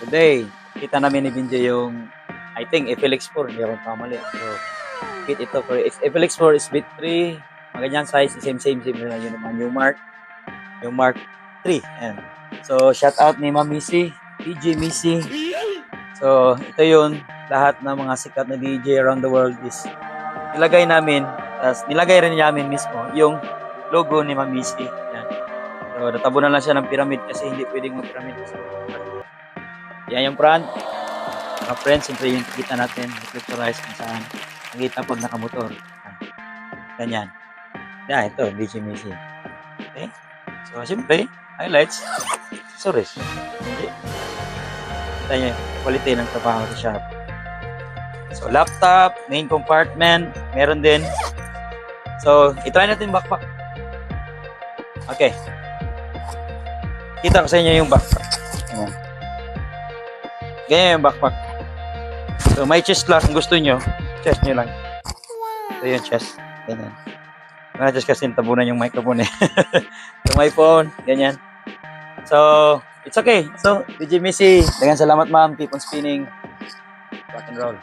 Today, kita namin ni Binjo yung, I think, FLX 4, hindi ako kamali. So, kit ito for FLX 4 is bit 3, maganyang size, same na yun naman yung Mark 3. Ayan. So, shout out ni Ma'am Missy, DJ Missy. So, ito yun, lahat ng mga sikat na DJ around the world is nilagay namin, tapos nilagay rin namin mismo yung logo ni Ma'am Missy. Ayan. So, natabo na lang siya ng pyramid kasi hindi pwedeng mag-pyramid. So, yan yung front. Mga friends, siyempre yung kita natin, reflectorize kung saan nakita pag nakamotor. Ganyan. Yan, ito, DJ Missy. Okay? So, siyempre, highlights, accessories. Okay? Kita nyo yung quality ng trabaho sa shop. So, laptop, main compartment, meron din. So, itry natin backpack. Okay. Kita ko sa inyo yung backpack. Ayan. Ganyan yung backpack. So, may chest lang kung gusto nyo. Chest nyo lang. Ito yung chest. Ganyan. Mga chest kasi tabunan yung microphone eh. So, my phone. Ganyan. So, it's okay. So, DJ Missy, daghang salamat ma'am. Keep on spinning. Rock and roll.